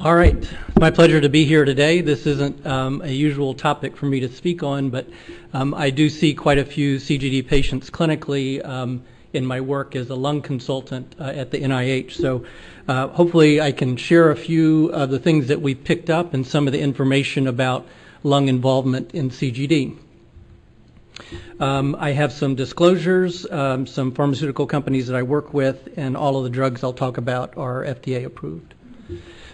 All right, it's my pleasure to be here today. This isn't a usual topic for me to speak on, but I do see quite a few CGD patients clinically in my work as a lung consultant at the NIH. So hopefully I can share a few of the things that we've picked up and some of the information about lung involvement in CGD. I have some disclosures, some pharmaceutical companies that I work with, and all of the drugs I'll talk about are FDA approved.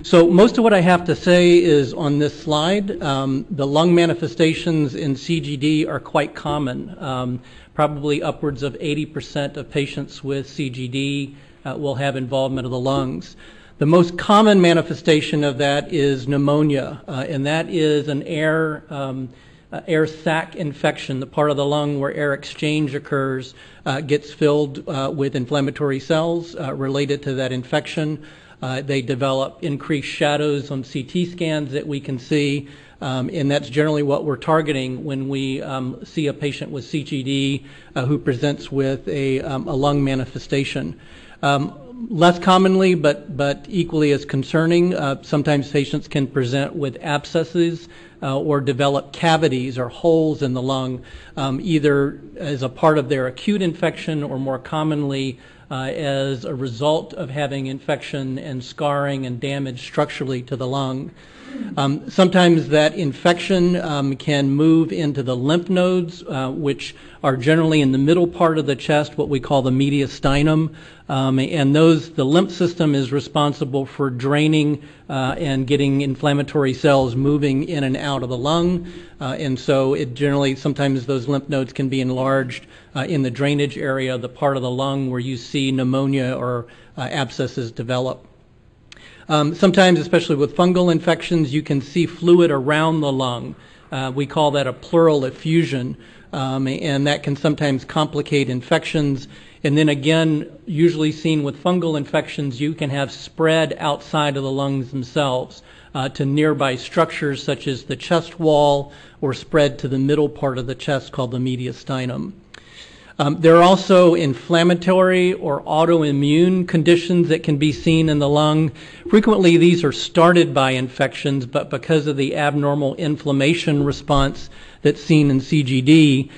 So most of what I have to say is on this slide. The lung manifestations in CGD are quite common. Probably upwards of 80% of patients with CGD will have involvement of the lungs. The most common manifestation of that is pneumonia, and that is an air sac infection. The part of the lung where air exchange occurs gets filled with inflammatory cells related to that infection. They develop increased shadows on CT scans that we can see, and that's generally what we're targeting when we see a patient with CGD who presents with a lung manifestation. Less commonly, but equally as concerning, sometimes patients can present with abscesses or develop cavities or holes in the lung, either as a part of their acute infection or more commonly as a result of having infection and scarring and damage structurally to the lung. Sometimes that infection can move into the lymph nodes, which are generally in the middle part of the chest, what we call the mediastinum, and the lymph system is responsible for draining and getting inflammatory cells moving in and out of the lung, and so it generally, sometimes those lymph nodes can be enlarged in the drainage area, the part of the lung where you see pneumonia or abscesses develop. Sometimes, especially with fungal infections, you can see fluid around the lung. We call that a pleural effusion, and that can sometimes complicate infections. And then again, usually seen with fungal infections, you can have spread outside of the lungs themselves to nearby structures such as the chest wall or spread to the middle part of the chest called the mediastinum. There are also inflammatory or autoimmune conditions that can be seen in the lung. Frequently, these are started by infections, but because of the abnormal inflammation response that's seen in CGD,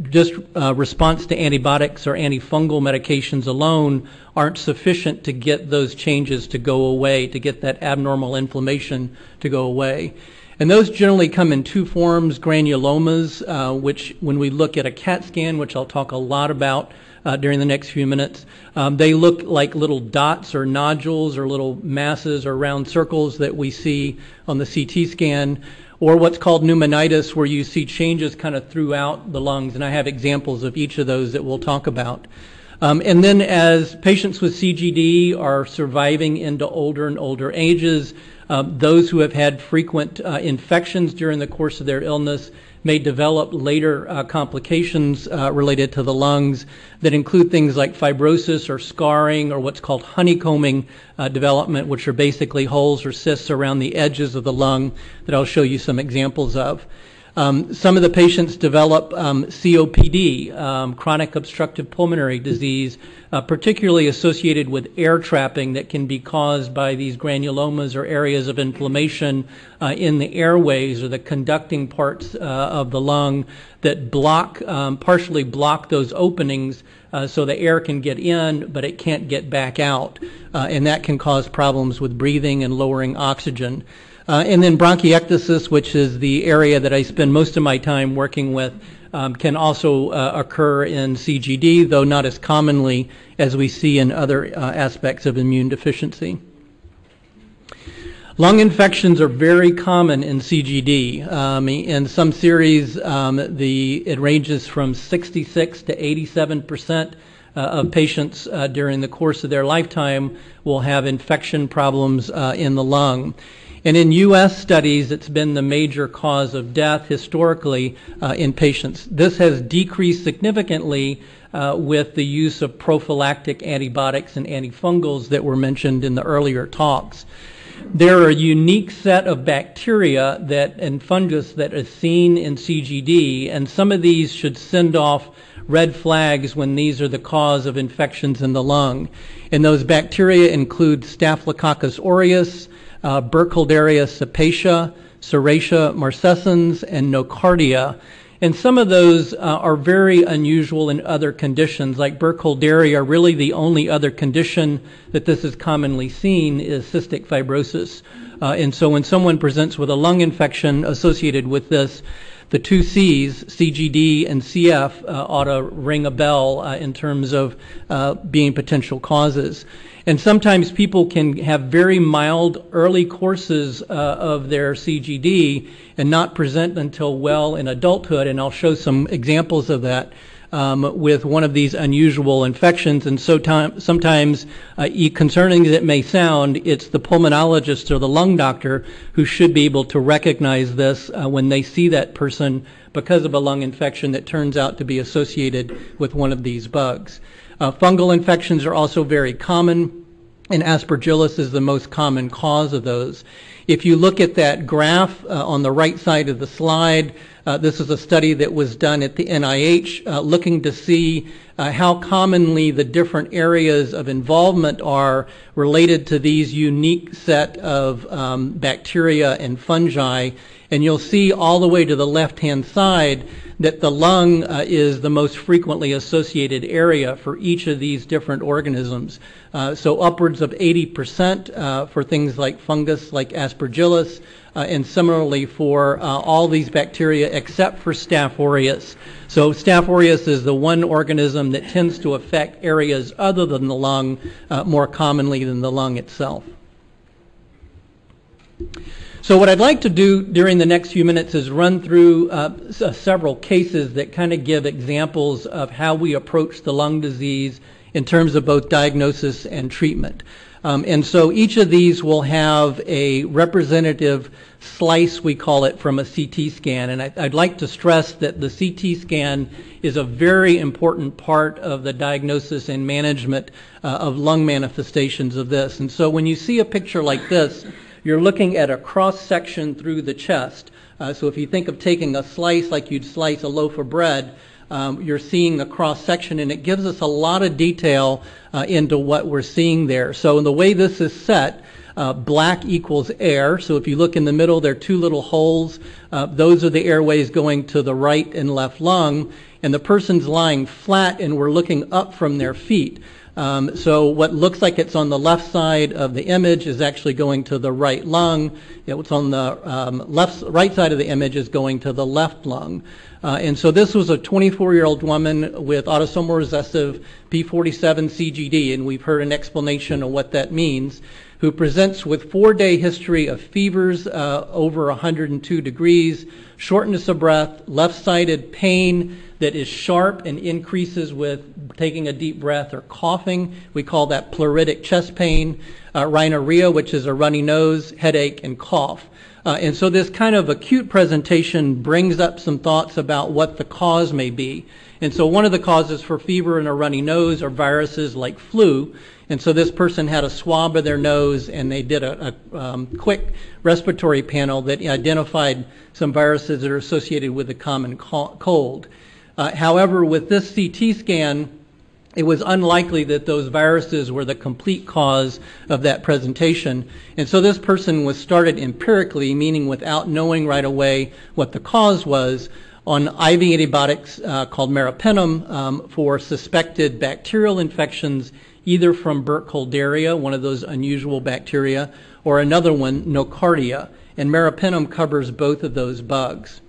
just response to antibiotics or antifungal medications alone aren't sufficient to get those changes to go away, to get that abnormal inflammation to go away. And those generally come in two forms: granulomas, which when we look at a CAT scan, which I'll talk a lot about during the next few minutes, they look like little dots or nodules or little masses or round circles that we see on the CT scan, or what's called pneumonitis, where you see changes kind of throughout the lungs, and I have examples of each of those that we'll talk about. And then as patients with CGD are surviving into older and older ages, those who have had frequent infections during the course of their illness may develop later complications related to the lungs that include things like fibrosis or scarring or what's called honeycombing development, which are basically holes or cysts around the edges of the lung that I'll show you some examples of. Some of the patients develop COPD, chronic obstructive pulmonary disease, particularly associated with air trapping that can be caused by these granulomas or areas of inflammation in the airways or the conducting parts of the lung that partially block those openings so the air can get in, but it can't get back out. And that can cause problems with breathing and lowering oxygen. And then bronchiectasis, which is the area that I spend most of my time working with, can also occur in CGD, though not as commonly as we see in other aspects of immune deficiency. Lung infections are very common in CGD. In some series, it ranges from 66 to 87% of patients during the course of their lifetime will have infection problems in the lung. And in U.S. studies, it's been the major cause of death historically in patients. This has decreased significantly with the use of prophylactic antibiotics and antifungals that were mentioned in the earlier talks. There are a unique set of bacteria and fungus that is seen in CGD, and some of these should send off red flags when these are the cause of infections in the lung. And those bacteria include Staphylococcus aureus, Burkholderia cepacia, Serratia marcescens, and Nocardia. And some of those are very unusual in other conditions, like Burkholderia. Really the only other condition that this is commonly seen is cystic fibrosis. And so when someone presents with a lung infection associated with this, the two C's, CGD and CF, ought to ring a bell in terms of being potential causes. And sometimes people can have very mild early courses of their CGD and not present until well in adulthood, and I'll show some examples of that with one of these unusual infections. And so sometimes, concerning as it may sound, it's the pulmonologist or the lung doctor who should be able to recognize this when they see that person because of a lung infection that turns out to be associated with one of these bugs. Fungal infections are also very common, and Aspergillus is the most common cause of those. If you look at that graph on the right side of the slide, this is a study that was done at the NIH looking to see how commonly the different areas of involvement are related to these unique set of bacteria and fungi. And you'll see all the way to the left-hand side that the lung is the most frequently associated area for each of these different organisms. So upwards of 80% for things like fungus, like Aspergillus, and similarly for all these bacteria except for Staph aureus. So Staph aureus is the one organism that tends to affect areas other than the lung more commonly than the lung itself. So what I'd like to do during the next few minutes is run through several cases that kind of give examples of how we approach the lung disease in terms of both diagnosis and treatment. And so each of these will have a representative slice, we call it, from a CT scan. And I'd like to stress that the CT scan is a very important part of the diagnosis and management of lung manifestations of this. And so when you see a picture like this, you're looking at a cross-section through the chest. So if you think of taking a slice like you'd slice a loaf of bread, you're seeing the cross-section, and it gives us a lot of detail into what we're seeing there. So in the way this is set, black equals air. So if you look in the middle, there are two little holes. Those are the airways going to the right and left lung, and the person's lying flat, and we're looking up from their feet. So what looks like it's on the left side of the image is actually going to the right lung. What's on the right side of the image is going to the left lung. And so this was a 24-year-old woman with autosomal recessive P47 CGD, and we've heard an explanation of what that means, who presents with 4-day history of fevers over 102 degrees, shortness of breath, left-sided pain that is sharp and increases with taking a deep breath or coughing. We call that pleuritic chest pain, rhinorrhea, which is a runny nose, headache, and cough. And so this kind of acute presentation brings up some thoughts about what the cause may be. And so one of the causes for fever and a runny nose are viruses like flu. And so this person had a swab of their nose, and they did a quick respiratory panel that identified some viruses that are associated with the common cold. However, with this CT scan, it was unlikely that those viruses were the complete cause of that presentation. And so this person was started empirically, meaning without knowing right away what the cause was, on IV antibiotics called meropenem for suspected bacterial infections, either from Burkholderia, one of those unusual bacteria, or another one, Nocardia. And meropenem covers both of those bugs.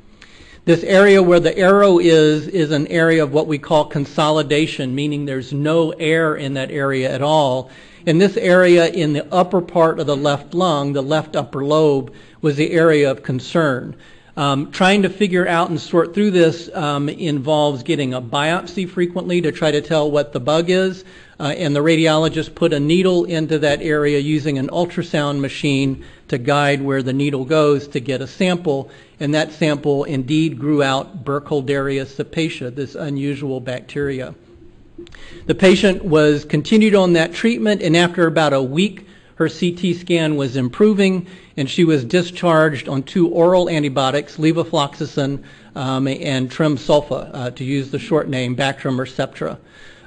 This area where the arrow is an area of what we call consolidation, meaning there's no air in that area at all. And this area in the upper part of the left lung, the left upper lobe, was the area of concern. Trying to figure out and sort through this involves getting a biopsy frequently to try to tell what the bug is. And the radiologist put a needle into that area using an ultrasound machine to guide where the needle goes to get a sample. And that sample indeed grew out Burkholderia cepacia, this unusual bacteria. The patient was continued on that treatment, and after about a week, her CT scan was improving, and she was discharged on 2 oral antibiotics, levofloxacin and trimsulfa, to use the short name, Bactrim or Septra.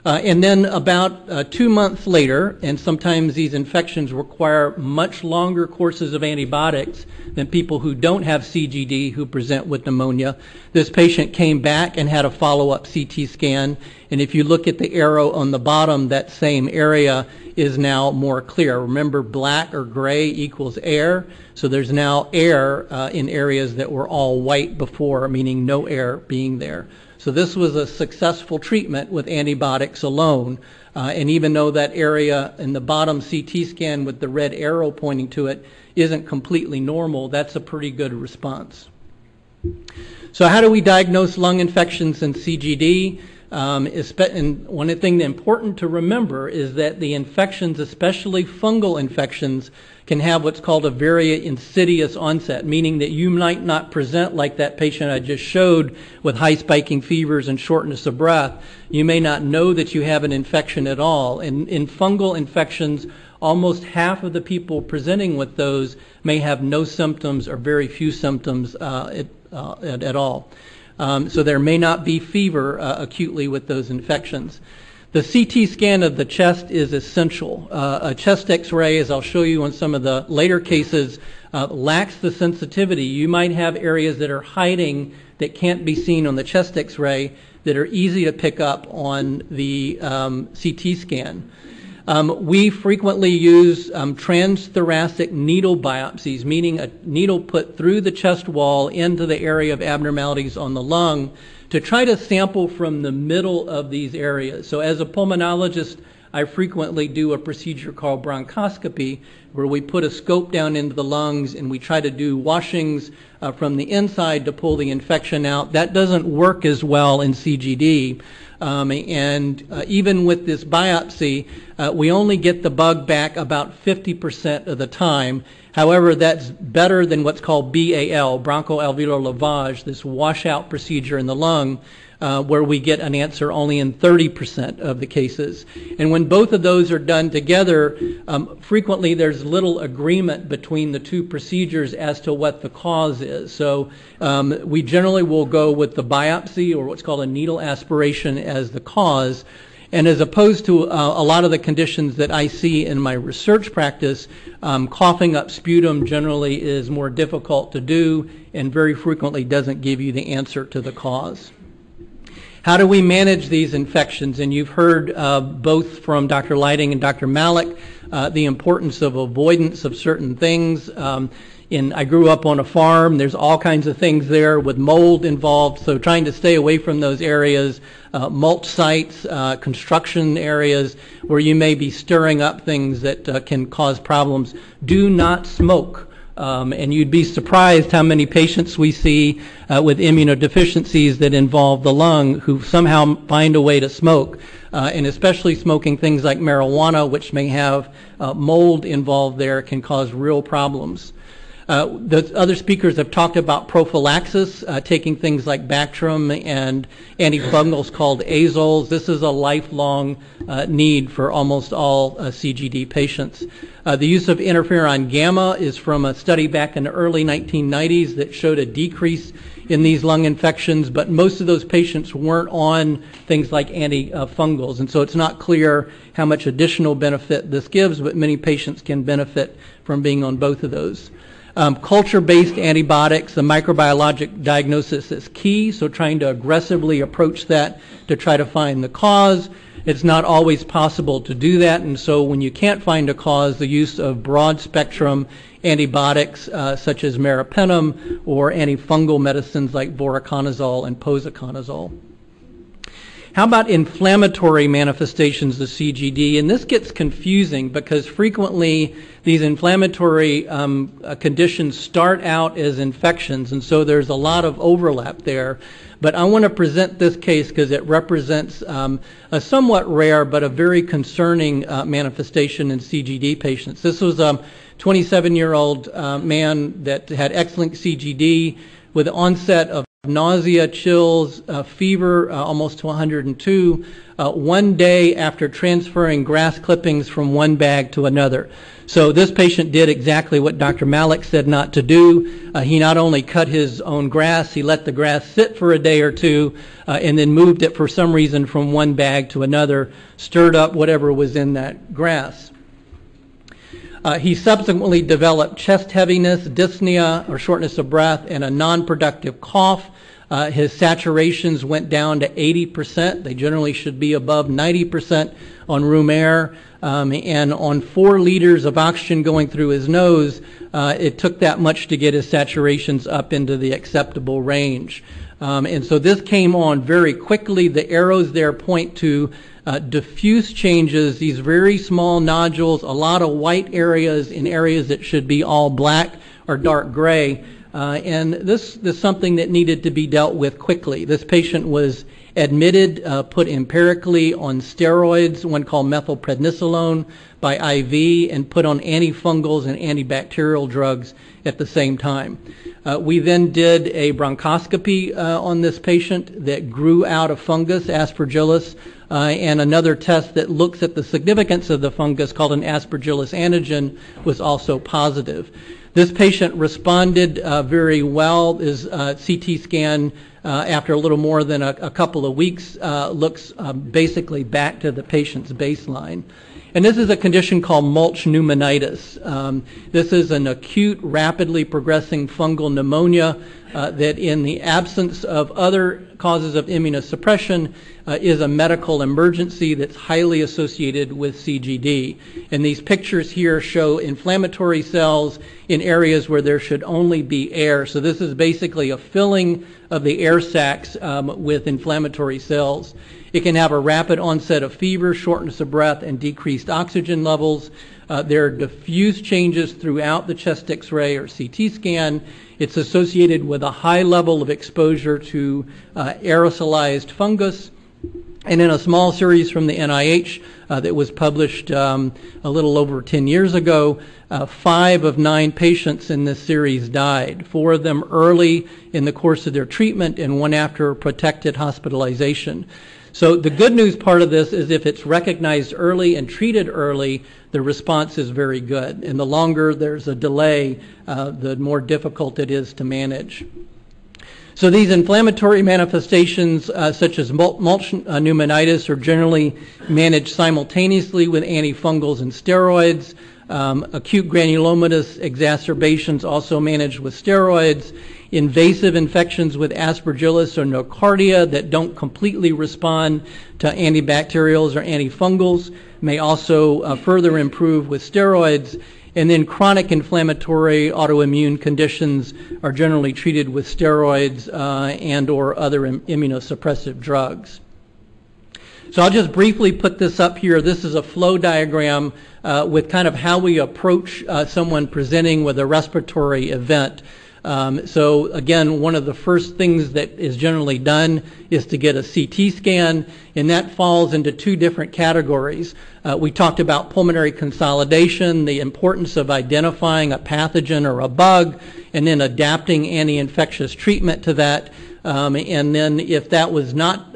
And then about 2 months later, and sometimes these infections require much longer courses of antibiotics than people who don't have CGD who present with pneumonia. This patient came back and had a follow-up CT scan, and if you look at the arrow on the bottom, that same area is now more clear. Remember, black or gray equals air, so there's now air in areas that were all white before, meaning no air being there. So this was a successful treatment with antibiotics alone. And even though that area in the bottom CT scan with the red arrow pointing to it isn't completely normal, that's a pretty good response. So how do we diagnose lung infections and CGD? And one thing that's important to remember is that the infections, especially fungal infections, can have what's called a very insidious onset, meaning that you might not present like that patient I just showed with high spiking fevers and shortness of breath. You may not know that you have an infection at all. And in fungal infections, almost half of the people presenting with those may have no symptoms or very few symptoms at all. So there may not be fever acutely with those infections. The CT scan of the chest is essential. A chest x-ray, as I'll show you on some of the later cases, lacks the sensitivity. You might have areas that are hiding that can't be seen on the chest x-ray that are easy to pick up on the CT scan. We frequently use transthoracic needle biopsies, meaning a needle put through the chest wall into the area of abnormalities on the lung to try to sample from the middle of these areas. So as a pulmonologist, I frequently do a procedure called bronchoscopy, where we put a scope down into the lungs and we try to do washings from the inside to pull the infection out. That doesn't work as well in CGD. Even with this biopsy, we only get the bug back about 50% of the time. However, that's better than what's called BAL, bronchoalveolar lavage, this washout procedure in the lung, where we get an answer only in 30% of the cases. And when both of those are done together, frequently there's little agreement between the two procedures as to what the cause is. So we generally will go with the biopsy, or what's called a needle aspiration, as the cause. And as opposed to a lot of the conditions that I see in my research practice, coughing up sputum generally is more difficult to do and very frequently doesn't give you the answer to the cause. How do we manage these infections? And you've heard both from Dr. Lighting and Dr. Malik the importance of avoidance of certain things. I grew up on a farm. There's all kinds of things there with mold involved, so trying to stay away from those areas, mulch sites, construction areas where you may be stirring up things that can cause problems. Do not smoke. And you'd be surprised how many patients we see with immunodeficiencies that involve the lung who somehow find a way to smoke, and especially smoking things like marijuana, which may have mold involved there, can cause real problems. The other speakers have talked about prophylaxis, taking things like Bactrim and antifungals called azoles. This is a lifelong need for almost all CGD patients. The use of interferon gamma is from a study back in the early 1990s that showed a decrease in these lung infections, but most of those patients weren't on things like antifungals, and so it's not clear how much additional benefit this gives, but many patients can benefit from being on both of those. Culture-based antibiotics, the microbiologic diagnosis is key, so trying to aggressively approach that to try to find the cause. It's not always possible to do that, and so when you can't find a cause, the use of broad-spectrum antibiotics such as meropenem or antifungal medicines like voriconazole and posaconazole. How about inflammatory manifestations of CGD? And this gets confusing because frequently these inflammatory conditions start out as infections, and so there's a lot of overlap there. But I want to present this case because it represents a somewhat rare but a very concerning manifestation in CGD patients. This was a 27-year-old man that had X-linked CGD with the onset of nausea, chills, fever, almost to 102, 1 day after transferring grass clippings from one bag to another. So this patient did exactly what Dr. Malik said not to do. He not only cut his own grass, he let the grass sit for a day or two, and then moved it for some reason from one bag to another, stirred up whatever was in that grass. He subsequently developed chest heaviness, dyspnea, or shortness of breath, and a non-productive cough. His saturations went down to 80%. They generally should be above 90% on room air. And on 4 liters of oxygen going through his nose, it took that much to get his saturations up into the acceptable range. And so this came on very quickly. The arrows there point to diffuse changes, these very small nodules, a lot of white areas in areas that should be all black or dark gray. And this is something that needed to be dealt with quickly. This patient was admitted, put empirically on steroids, one called methylprednisolone by IV, and put on antifungals and antibacterial drugs at the same time. We then did a bronchoscopy on this patient that grew out a fungus, Aspergillus, and another test that looks at the significance of the fungus called an Aspergillus antigen was also positive. This patient responded very well. His CT scan after a little more than a couple of weeks looks basically back to the patient's baseline. And this is a condition called Multipneumonitis. This is an acute, rapidly progressing fungal pneumonia that in the absence of other causes of immunosuppression is a medical emergency that's highly associated with CGD. And these pictures here show inflammatory cells in areas where there should only be air. So this is basically a filling of the air sacs with inflammatory cells. It can have a rapid onset of fever, shortness of breath, and decreased oxygen levels. There are diffuse changes throughout the chest X-ray or CT scan. It's associated with a high level of exposure to aerosolized fungus. And in a small series from the NIH that was published a little over 10 years ago, 5 of 9 patients in this series died, 4 of them early in the course of their treatment and 1 after protected hospitalization. So the good news part of this is if it's recognized early and treated early, the response is very good. And the longer there's a delay, the more difficult it is to manage. So these inflammatory manifestations, such as pneumonitis, are generally managed simultaneously with antifungals and steroids. Acute granulomatous exacerbations also managed with steroids. Invasive infections with Aspergillus or nocardia that don't completely respond to antibacterials or antifungals may also further improve with steroids. And then chronic inflammatory autoimmune conditions are generally treated with steroids and or other immunosuppressive drugs. So I'll just briefly put this up here. This is a flow diagram with kind of how we approach someone presenting with a respiratory event. So again, one of the first things that is generally done is to get a CT scan, and that falls into 2 different categories. We talked about pulmonary consolidation, the importance of identifying a pathogen or a bug, and then adapting anti-infectious treatment to that. And then if that was not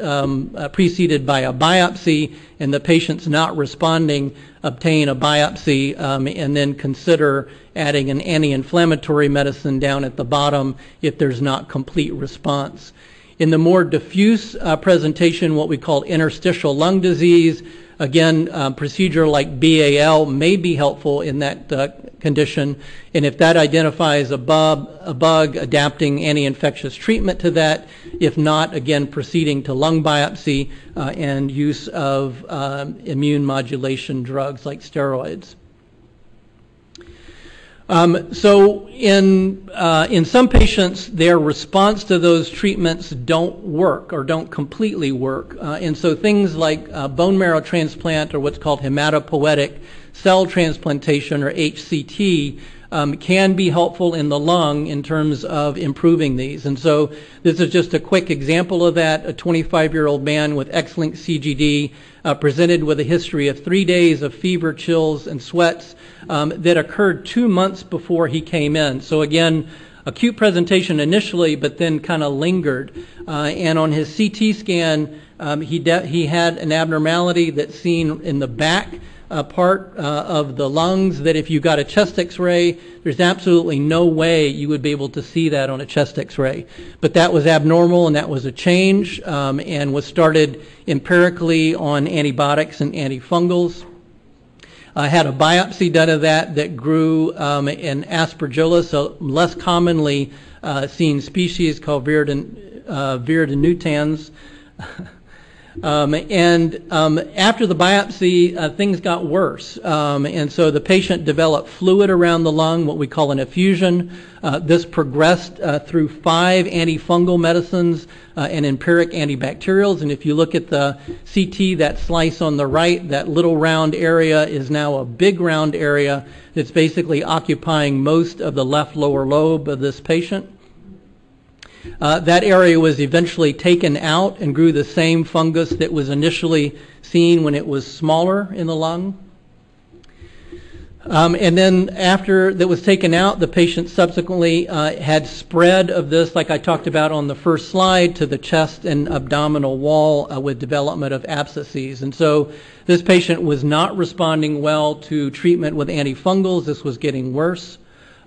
preceded by a biopsy and the patient's not responding, obtain a biopsy and then consider adding an anti-inflammatory medicine down at the bottom if there's not complete response. In the more diffuse presentation, what we call interstitial lung disease, again, procedure like BAL may be helpful in that condition. And if that identifies a bug, adapting anti-infectious treatment to that. If not, again, proceeding to lung biopsy and use of immune modulation drugs like steroids. So in some patients, their response to those treatments don't work or don't completely work. And so things like bone marrow transplant or what's called hematopoietic cell transplantation or HCT can be helpful in the lung in terms of improving these. And so this is just a quick example of that. A 25-year-old man with X-linked CGD presented with a history of 3 days of fever, chills, and sweats that occurred 2 months before he came in. So again, acute presentation initially, but then kind of lingered. And on his CT scan, he had an abnormality that's seen in the back part of the lungs, that if you got a chest x-ray, there's absolutely no way you would be able to see that on a chest x-ray. But that was abnormal, and that was a change, and was started empirically on antibiotics and antifungals. I had a biopsy done of that grew in Aspergillus, a less commonly seen species called viridinutans. After the biopsy, things got worse. And so the patient developed fluid around the lung, what we call an effusion. This progressed through 5 antifungal medicines and empiric antibacterials. And if you look at the CT, that slice on the right, that little round area is now a big round area that's basically occupying most of the left lower lobe of this patient. That area was eventually taken out and grew the same fungus that was initially seen when it was smaller in the lung. And then after that was taken out, the patient subsequently had spread of this, like I talked about on the first slide, to the chest and abdominal wall with development of abscesses. And so this patient was not responding well to treatment with antifungals. This was getting worse.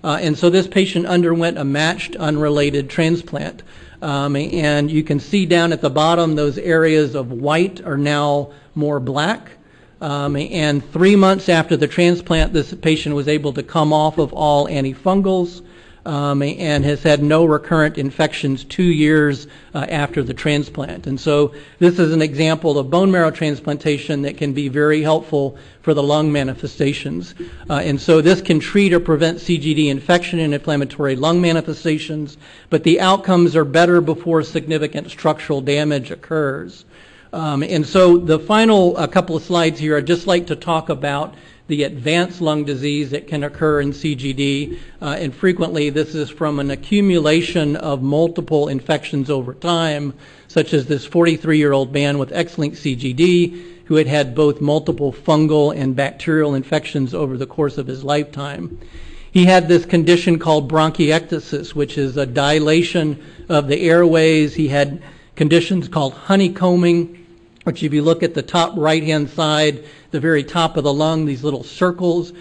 And so this patient underwent a matched unrelated transplant. And you can see down at the bottom, those areas of white are now more black. And 3 months after the transplant, this patient was able to come off of all antifungals and has had no recurrent infections 2 years after the transplant. And so this is an example of bone marrow transplantation that can be very helpful for the lung manifestations. And so this can treat or prevent CGD infection and inflammatory lung manifestations, but the outcomes are better before significant structural damage occurs. And so the final couple of slides here, I'd just like to talk about the advanced lung disease that can occur in CGD. And frequently this is from an accumulation of multiple infections over time, such as this 43-year-old man with X-linked CGD who had had both multiple fungal and bacterial infections over the course of his lifetime. He had this condition called bronchiectasis, which is a dilation of the airways. He had conditions called honeycombing, which if you look at the top right-hand side, the very top of the lung, these little circles,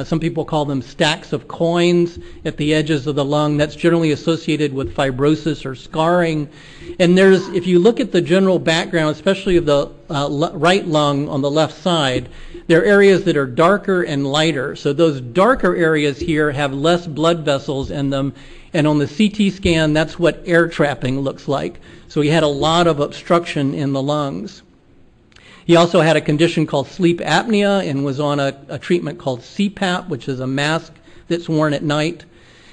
some people call them stacks of coins at the edges of the lung. That's generally associated with fibrosis or scarring. And there's, if you look at the general background, especially of the right lung on the left side, there are areas that are darker and lighter. So those darker areas here have less blood vessels in them. And on the CT scan, that's what air trapping looks like. So he had a lot of obstruction in the lungs. He also had a condition called sleep apnea and was on a treatment called CPAP, which is a mask that's worn at night.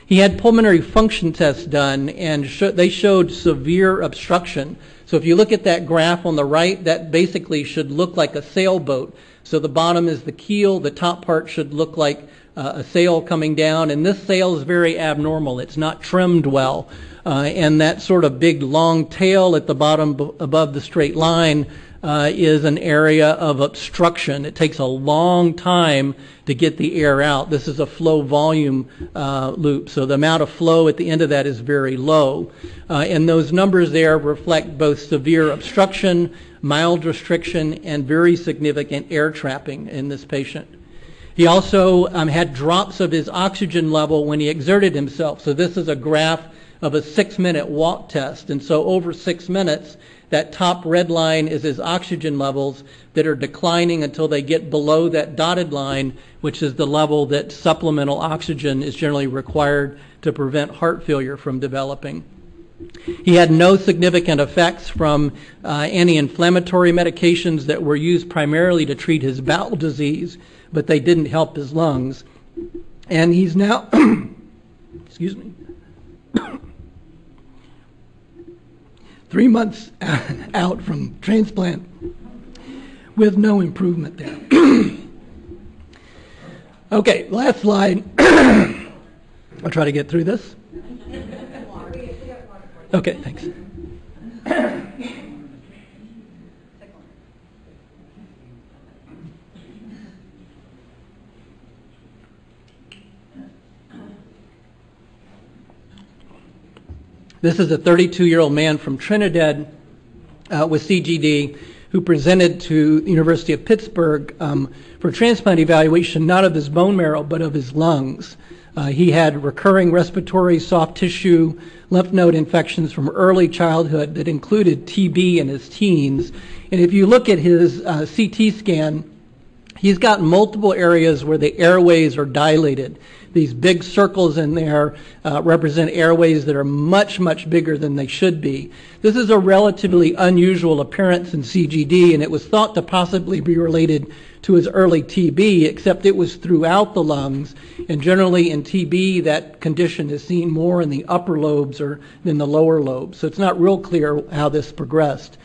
He had pulmonary function tests done, and they showed severe obstruction. So if you look at that graph on the right, that basically should look like a sailboat. So the bottom is the keel, the top part should look like a sail coming down, and this sail is very abnormal. It's not trimmed well. And that sort of big long tail at the bottom above the straight line is an area of obstruction. It takes a long time to get the air out. This is a flow volume loop, so the amount of flow at the end of that is very low. And those numbers there reflect both severe obstruction, mild restriction, and very significant air trapping in this patient. He also had drops of his oxygen level when he exerted himself. So this is a graph of a 6-minute walk test. And so over 6 minutes, that top red line is his oxygen levels that are declining until they get below that dotted line, which is the level that supplemental oxygen is generally required to prevent heart failure from developing. He had no significant effects from anti-inflammatory medications that were used primarily to treat his bowel disease, but they didn't help his lungs. And he's now, excuse me, 3 months out from transplant with no improvement there. Okay, last slide. I'll try to get through this. Okay, thanks. This is a 32-year-old man from Trinidad with CGD who presented to the University of Pittsburgh for transplant evaluation, not of his bone marrow, but of his lungs. He had recurring respiratory soft tissue lymph node infections from early childhood that included TB in his teens. And if you look at his CT scan, he's got multiple areas where the airways are dilated. These big circles in there represent airways that are much, much bigger than they should be. This is a relatively unusual appearance in CGD, and it was thought to possibly be related to his early TB, except it was throughout the lungs. And generally in TB, that condition is seen more in the upper lobes than the lower lobes. So it's not real clear how this progressed.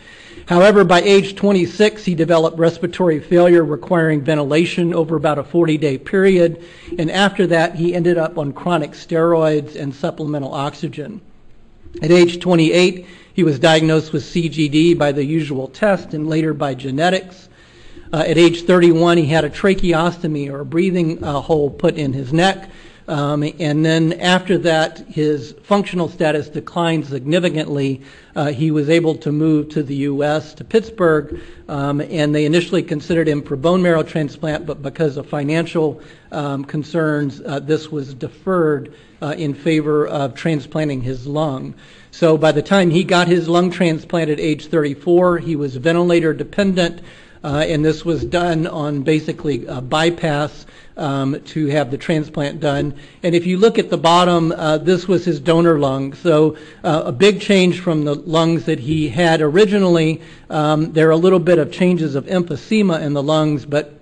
However, by age 26, he developed respiratory failure requiring ventilation over about a 40-day period. And after that, he ended up on chronic steroids and supplemental oxygen. At age 28, he was diagnosed with CGD by the usual test and later by genetics. At age 31, he had a tracheostomy, or a breathing hole, put in his neck. And then after that, his functional status declined significantly. He was able to move to the U.S., to Pittsburgh, and they initially considered him for bone marrow transplant, but because of financial concerns, this was deferred in favor of transplanting his lung. So by the time he got his lung transplant at age 34, he was ventilator dependent, and this was done on basically a bypass to have the transplant done. And if you look at the bottom, this was his donor lung. So a big change from the lungs that he had originally. There are a little bit of changes of emphysema in the lungs, but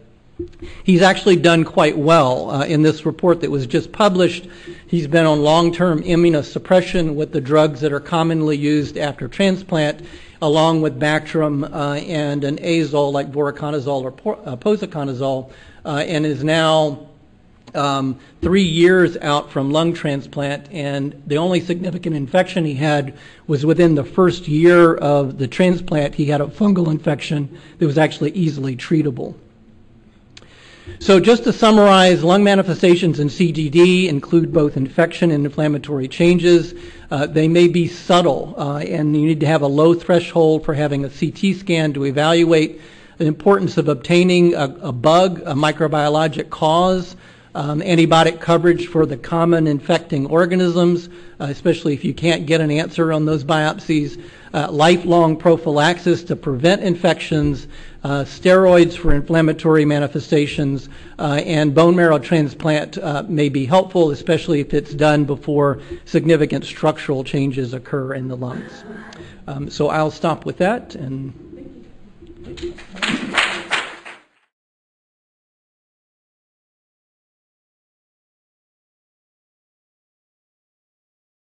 he's actually done quite well. In this report that was just published, he's been on long-term immunosuppression with the drugs that are commonly used after transplant, along with Bactrim and an azole like voriconazole or posaconazole, and is now 3 years out from lung transplant. And the only significant infection he had was within the first year of the transplant. He had a fungal infection that was actually easily treatable. So just to summarize, lung manifestations in CGD include both infection and inflammatory changes. They may be subtle, and you need to have a low threshold for having a CT scan to evaluate the importance of obtaining a bug, a microbiologic cause, antibiotic coverage for the common infecting organisms, especially if you can't get an answer on those biopsies, lifelong prophylaxis to prevent infections, steroids for inflammatory manifestations, and bone marrow transplant may be helpful, especially if it's done before significant structural changes occur in the lungs. So I'll stop with that. And